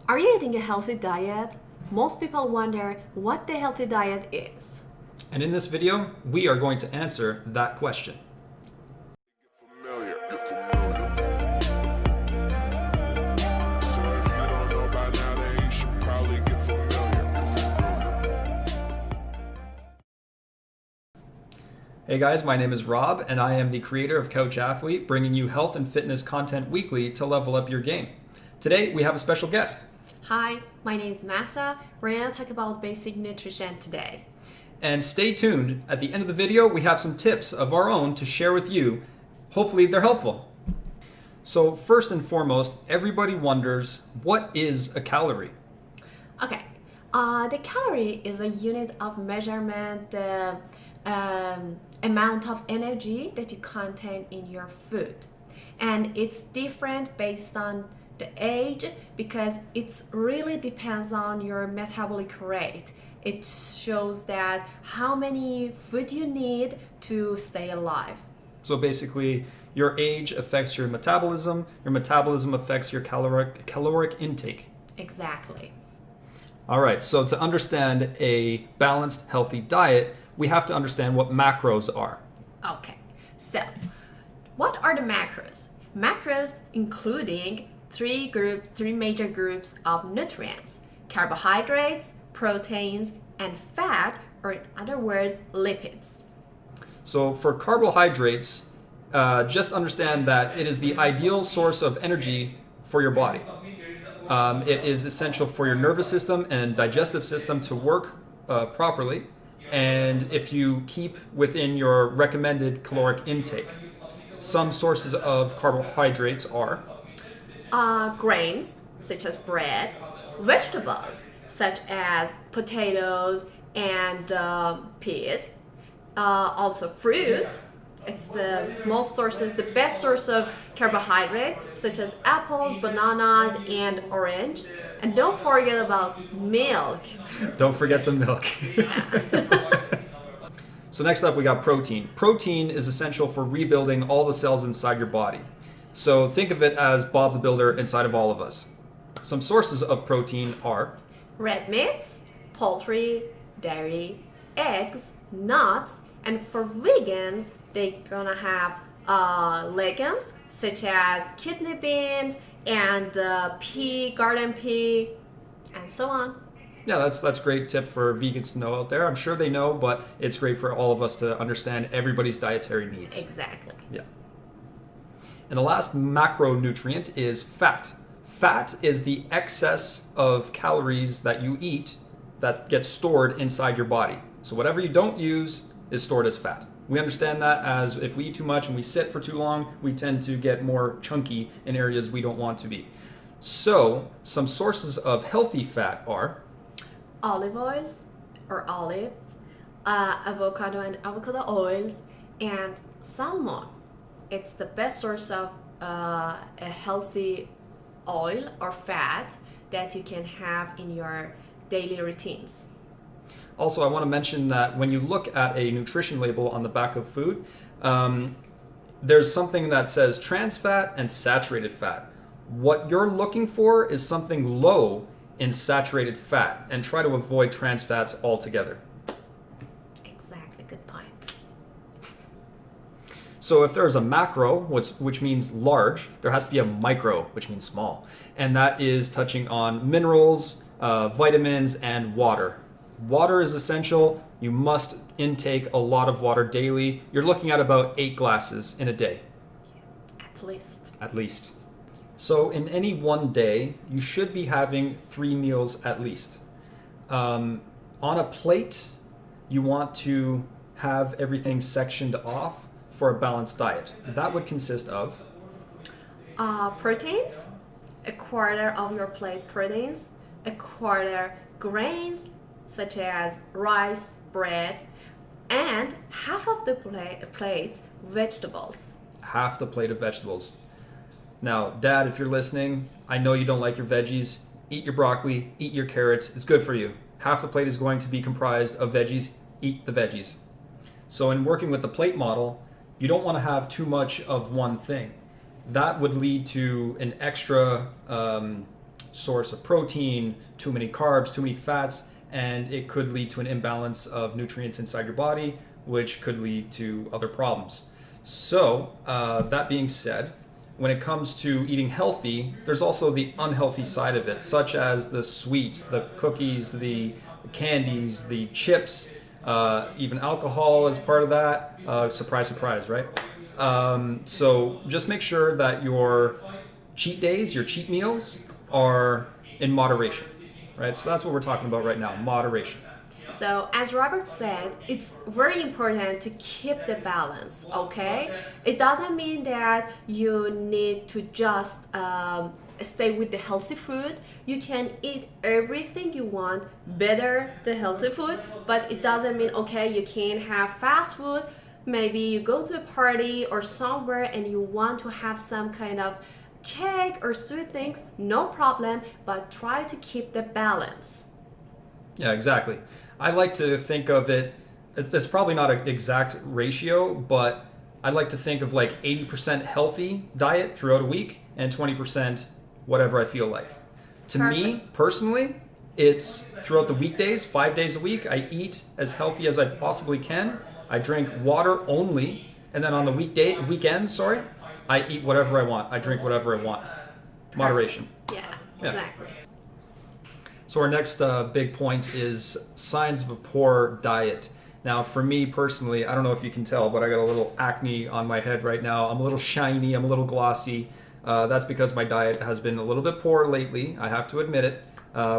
Are you eating a healthy diet? Most people wonder what the healthy diet is. And in this video, we are going to answer that question. Hey guys, my name is Rob, and I am the creator of Couch Athlete, bringing you health and fitness content weekly to level up your game. Today, we have a special guest. Hi, my name is Mahsa. We're going to talk about basic nutrition today. And stay tuned. At the end of the video, we have some tips of our own to share with you. Hopefully, they're helpful. So first and foremost, everybody wonders, what is a calorie? Okay, the calorie is a unit of measurement, the amount of energy that you contain in your food. And it's different based on the age because it really depends on your metabolic rate. It shows that how many food you need to stay alive. So basically, your age affects your metabolism affects your caloric intake. Exactly. All right, so to understand a balanced, healthy diet, we have to understand what macros are. Okay, so what are the macros? Macros including three major groups of nutrients: carbohydrates, proteins, and fat, or in other words, lipids. So for carbohydrates, just understand that it is the ideal source of energy for your body. It is essential for your nervous system and digestive system to work properly, and if you keep within your recommended caloric intake. Some sources of carbohydrates are Grains, such as bread, vegetables, such as potatoes and peas, also fruit. It's the best source of carbohydrate, such as apples, bananas, and orange. And don't forget about milk. Don't forget the milk. So next up, we got protein. Protein is essential for rebuilding all the cells inside your body. So think of it as Bob the Builder inside of all of us. Some sources of protein are red meats, poultry, dairy, eggs, nuts, and for vegans, they're gonna have legumes such as kidney beans and garden pea, and so on. Yeah, that's a great tip for vegans to know out there. I'm sure they know, but it's great for all of us to understand everybody's dietary needs. Exactly. Yeah. And the last macronutrient is fat. Fat is the excess of calories that you eat that gets stored inside your body. So whatever you don't use is stored as fat. We understand that as if we eat too much and we sit for too long, we tend to get more chunky in areas we don't want to be. So some sources of healthy fat are olive oils or olives, avocado and avocado oils, and salmon. It's the best source of a healthy oil or fat that you can have in your daily routines. Also, I want to mention that when you look at a nutrition label on the back of food, there's something that says trans fat and saturated fat. What you're looking for is something low in saturated fat, and try to avoid trans fats altogether. Exactly, good point. So if there's a macro, which means large, there has to be a micro, which means small. And that is touching on minerals, vitamins, and water. Water is essential. You must intake a lot of water daily. You're looking at about 8 glasses in a day. At least. At least. So in any one day, you should be having 3 meals at least. On a plate, you want to have everything sectioned off for a balanced diet. That would consist of proteins, a quarter of your plate proteins, a quarter grains such as rice, bread, and half of the plates vegetables. Half the plate of vegetables. Now, Dad, if you're listening, I know you don't like your veggies. Eat your broccoli, eat your carrots. It's good for you. Half the plate is going to be comprised of veggies. Eat the veggies. So in working with the plate model, you don't want to have too much of one thing. That would lead to an extra source of protein, too many carbs, too many fats, and it could lead to an imbalance of nutrients inside your body, which could lead to other problems. So, that being said, when it comes to eating healthy, there's also the unhealthy side of it, such as the sweets, the cookies, the candies, the chips, even alcohol is part of that. Surprise, surprise, right? So just make sure that your cheat days, your cheat meals, are in moderation, right? So that's what we're talking about right now, moderation. So, as Robert said, it's very important to keep the balance, okay? It doesn't mean that you need to just stay with the healthy food. You can eat everything you want, better the healthy food, but it doesn't mean, okay, you can't have fast food. Maybe you go to a party or somewhere and you want to have some kind of cake or sweet things, no problem, but try to keep the balance. Yeah, exactly. I like to think of it, it's probably not an exact ratio, but I like to think of like 80% healthy diet throughout a week and 20% whatever I feel like. To me, personally, it's throughout the weekdays, 5 days a week, I eat as healthy as I possibly can. I drink water only, and then on the weekends, I eat whatever I want. I drink whatever I want. Moderation. Yeah, exactly. So our next big point is signs of a poor diet. Now, for me personally, I don't know if you can tell, but I got a little acne on my head right now. I'm a little shiny. I'm a little glossy. That's because my diet has been a little bit poor lately. I have to admit it.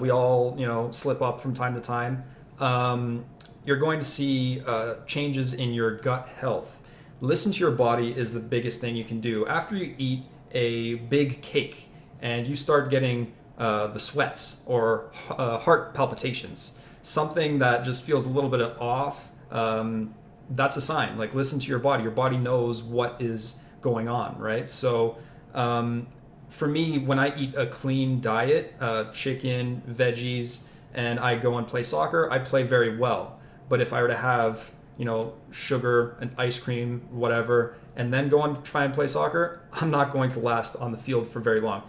We all, slip up from time to time. You're going to see changes in your gut health. Listen to your body is the biggest thing you can do. After you eat a big cake and you start getting the sweats or heart palpitations, something that just feels a little bit off, that's a sign. Like, listen to your body. Your body knows what is going on, right? So for me, when I eat a clean diet, chicken, veggies, and I go and play soccer, I play very well. But if I were to have, sugar and ice cream, whatever, and then go and try and play soccer, I'm not going to last on the field for very long.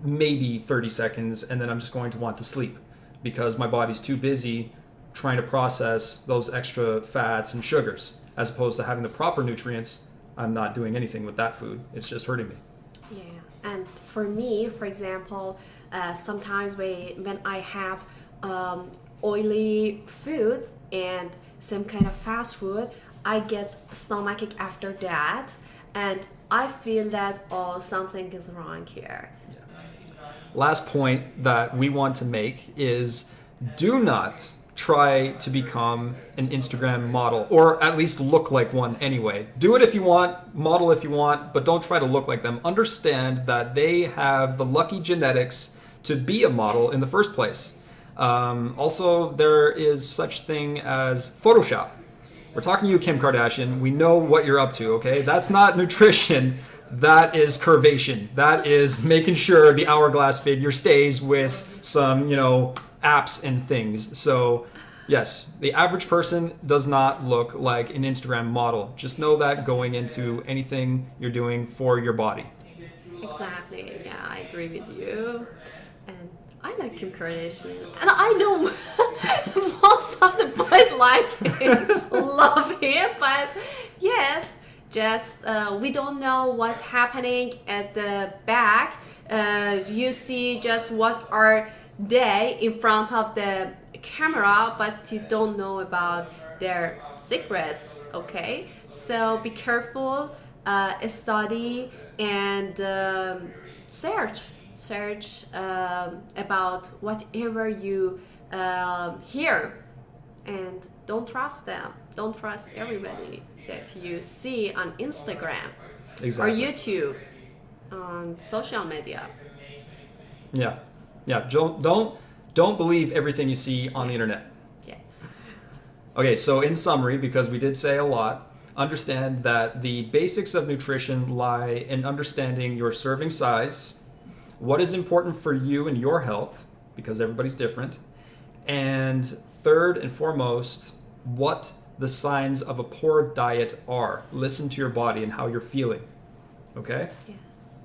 Maybe 30 seconds, and then I'm just going to want to sleep because my body's too busy trying to process those extra fats and sugars. As opposed to having the proper nutrients, I'm not doing anything with that food. It's just hurting me. Yeah, and for me, for example, sometimes when I have oily foods and some kind of fast food, I get stomachache after that, and I feel that something is wrong here. Last point that we want to make is do not try to become an Instagram model, or at least look like one anyway. Do it if you want, model if you want, but don't try to look like them. Understand that they have the lucky genetics to be a model in the first place. Also, there is such thing as Photoshop. We're talking to you, Kim Kardashian. We know what you're up to, okay? That's not nutrition. That is curvation. That is making sure the hourglass figure stays with some, apps and things. So, yes, the average person does not look like an Instagram model. Just know that going into anything you're doing for your body. Exactly. Yeah, I agree with you. And I like Kim Kardashian. And I know most of the boys like him, love him, but yes, just we don't know what's happening at the back. You see just what are they in front of the camera, but you don't know about their secrets, okay? So be careful, study, and search about whatever you hear, and don't trust them. Don't trust everybody that you see on Instagram or YouTube, on social media. Yeah. Don't believe everything you see on the internet. Yeah. Okay, so in summary, because we did say a lot, understand that the basics of nutrition lie in understanding your serving size, what is important for you and your health, because everybody's different, and third and foremost, what the signs of a poor diet are. Listen to your body and how you're feeling. Okay? Yes.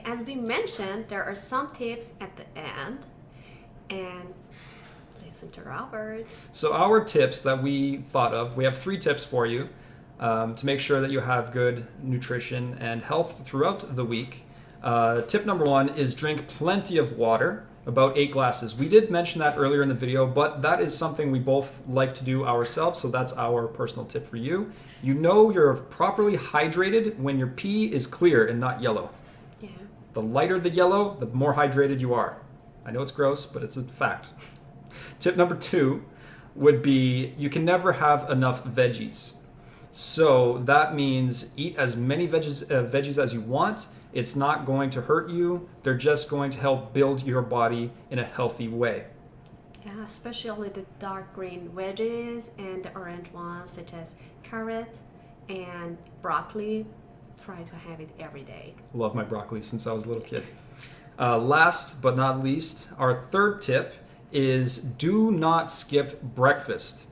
As we mentioned, there are some tips at the end, and listen to Robert. So our tips that we thought of, we have 3 tips for you to make sure that you have good nutrition and health throughout the week. Tip number 1 is drink plenty of water, about 8 glasses. We did mention that earlier in the video, but that is something we both like to do ourselves, so that's our personal tip for you. You know you're properly hydrated when your pee is clear and not yellow. Yeah. The lighter the yellow, the more hydrated you are. I know it's gross, but it's a fact. Tip number 2 would be you can never have enough veggies. So that means eat as many veggies as you want. It's not going to hurt you. They're just going to help build your body in a healthy way. Yeah, especially the dark green veggies and the orange ones such as carrot and broccoli. Try to have it every day. Love my broccoli since I was a little kid. Last but not least, our 3rd tip is do not skip breakfast.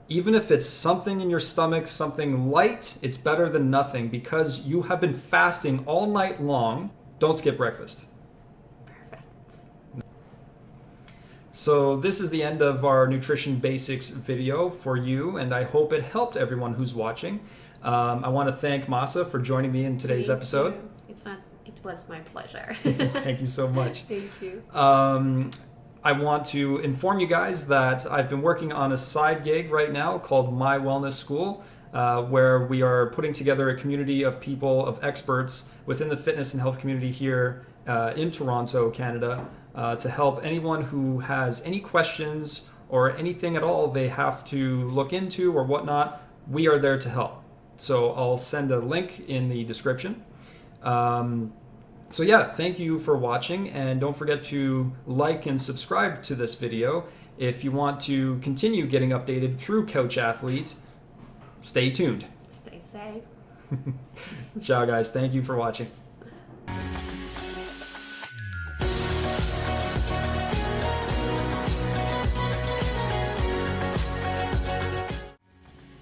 Even if it's something in your stomach, something light, it's better than nothing because you have been fasting all night long. Don't skip breakfast. Perfect. So this is the end of our nutrition basics video for you, and I hope it helped everyone who's watching. I want to thank Mahsa for joining me in today's episode. It was my pleasure. Thank you so much. Thank you. I want to inform you guys that I've been working on a side gig right now called My Wellness School, where we are putting together a community of people, of experts within the fitness and health community here in Toronto, Canada, to help anyone who has any questions or anything at all they have to look into or whatnot. We are there to help. So I'll send a link in the description. So yeah, thank you for watching, and don't forget to like and subscribe to this video. If you want to continue getting updated through Couch Athlete, stay tuned. Stay safe. Ciao guys, thank you for watching.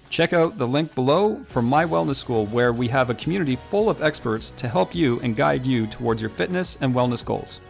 Check out the link below for My Wellness School, where we have a community full of experts to help you and guide you towards your fitness and wellness goals.